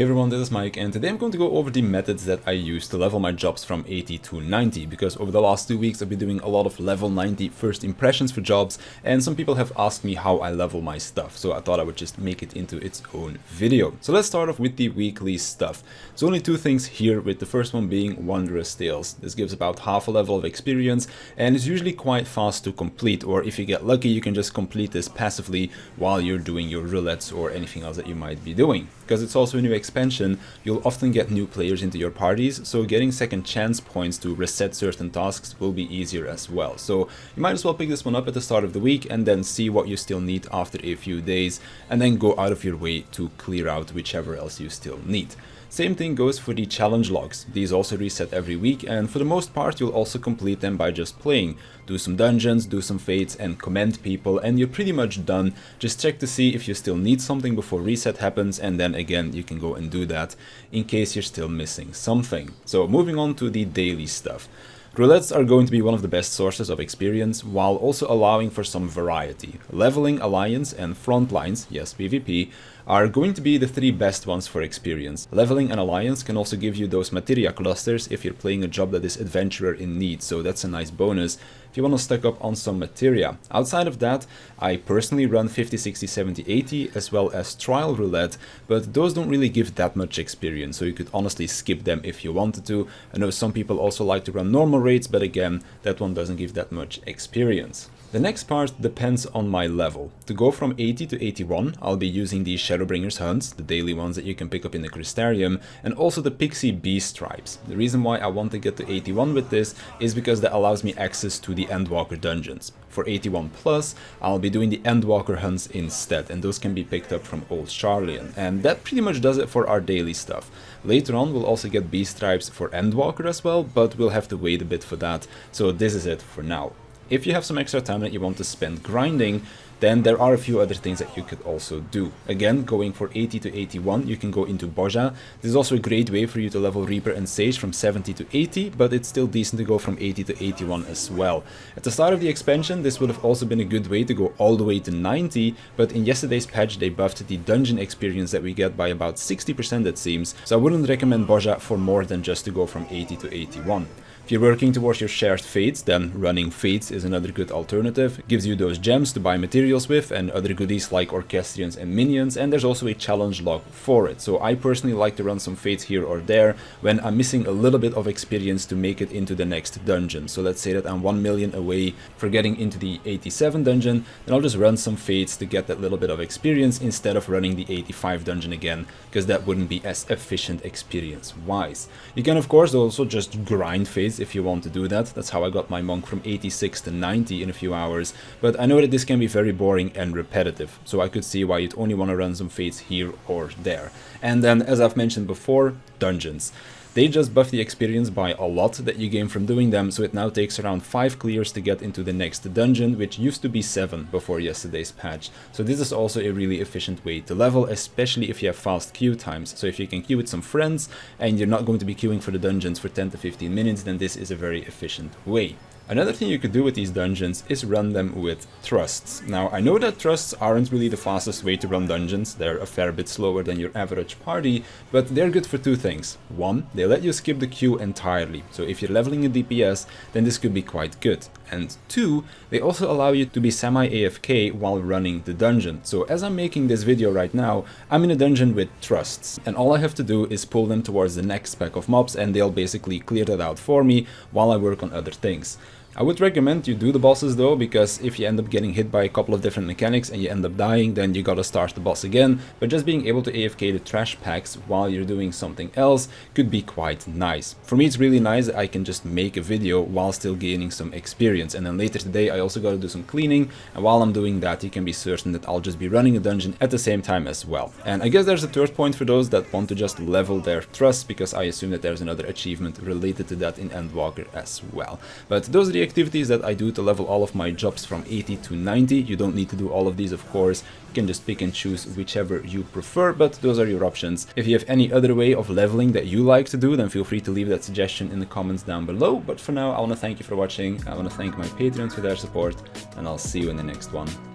Hey everyone, this is Mike, and today I'm going to go over the methods that I use to level my jobs from 80 to 90, because over the last 2 weeks I've been doing a lot of level 90 first impressions for jobs, and some people have asked me how I level my stuff, so I thought I would just make it into its own video. So let's start off with the weekly stuff. So only 2 things here, with the first one being Wondrous Tales. This gives about half a level of experience, and is usually quite fast to complete, or if you get lucky you can just complete this passively while you're doing your roulettes or anything else that you might be doing. Because it's also a new expansion, you'll often get new players into your parties, so getting second chance points to reset certain tasks will be easier as well. So you might as well pick this one up at the start of the week and then see what you still need after a few days, and then go out of your way to clear out whichever else you still need. Same thing goes for the challenge logs. These also reset every week, and for the most part you'll also complete them by just playing. Do some dungeons, do some fates, and commend people, and you're pretty much done. Just check to see if you still need something before reset happens, and then again you can go and do that in case you're still missing something. So moving on to the daily stuff. Roulettes are going to be one of the best sources of experience, while also allowing for some variety. Leveling, Alliance, and Frontlines, yes PvP, are going to be the 3 best ones for experience. Leveling and Alliance can also give you those materia clusters if you're playing a job that is adventurer in need, so that's a nice bonus if you want to stock up on some materia. Outside of that, I personally run 50, 60, 70, 80 as well as Trial Roulette, but those don't really give that much experience, so you could honestly skip them if you wanted to. I know some people also like to run normal rates, but again, that one doesn't give that much experience. The next part depends on my level. To go from 80 to 81, I'll be using the Shadowbringers hunts, the daily ones that you can pick up in the Crystarium, and also the Pixie Bee stripes. The reason why I want to get to 81 with this is because that allows me access to the Endwalker dungeons. For 81 plus, I'll be doing the Endwalker hunts instead, and those can be picked up from Old Charlian. And that pretty much does it for our daily stuff. Later on we'll also get Bee stripes for Endwalker as well, but we'll have to wait a bit for that, so this is it for now. If you have some extra time that you want to spend grinding, then there are a few other things that you could also do. Again, going for 80 to 81, you can go into Boja. This is also a great way for you to level Reaper and Sage from 70 to 80, but it's still decent to go from 80 to 81 as well. At the start of the expansion, this would have also been a good way to go all the way to 90, but in yesterday's patch they buffed the dungeon experience that we get by about 60% it seems, so I wouldn't recommend Boja for more than just to go from 80 to 81. If you're working towards your shared fates, then running fates is another good alternative. It gives you those gems to buy materials with and other goodies like orchestrions and minions, and there's also a challenge log for it. So I personally like to run some fates here or there when I'm missing a little bit of experience to make it into the next dungeon. So let's say that I'm 1 million away for getting into the 87 dungeon, then I'll just run some fates to get that little bit of experience instead of running the 85 dungeon again, because that wouldn't be as efficient experience wise. You can of course also just grind fates if you want to do that. That's how I got my monk from 86 to 90 in a few hours, but I know that this can be very boring and repetitive, so I could see why you'd only want to run some fates here or there. And then, as I've mentioned before, dungeons. They just buff the experience by a lot that you gain from doing them, so it now takes around 5 clears to get into the next dungeon, which used to be 7 before yesterday's patch. So this is also a really efficient way to level, especially if you have fast queue times. So if you can queue with some friends and you're not going to be queuing for the dungeons for 10 to 15 minutes, then this is a very efficient way. Another thing you could do with these dungeons is run them with trusts. Now, I know that trusts aren't really the fastest way to run dungeons, they're a fair bit slower than your average party, but they're good for 2 things. 1, they let you skip the queue entirely, so if you're leveling a DPS, then this could be quite good. And 2, they also allow you to be semi-AFK while running the dungeon. So as I'm making this video right now, I'm in a dungeon with trusts, and all I have to do is pull them towards the next pack of mobs, and they'll basically clear that out for me while I work on other things. I would recommend you do the bosses though, because if you end up getting hit by a couple of different mechanics and you end up dying, then you gotta start the boss again. But just being able to AFK the trash packs while you're doing something else could be quite nice. For me it's really nice that I can just make a video while still gaining some experience, and then later today I also gotta do some cleaning, and while I'm doing that you can be certain that I'll just be running a dungeon at the same time as well. And I guess there's a third point for those that want to just level their trust, because I assume that there's another achievement related to that in Endwalker as well. But those are the activities that I do to level all of my jobs from 80 to 90. You don't need to do all of these, of course. You can just pick and choose whichever you prefer, but those are your options. If you have any other way of leveling that you like to do, then feel free to leave that suggestion in the comments down below. But for now, I want to thank you for watching. I want to thank my Patreons for their support, and I'll see you in the next one.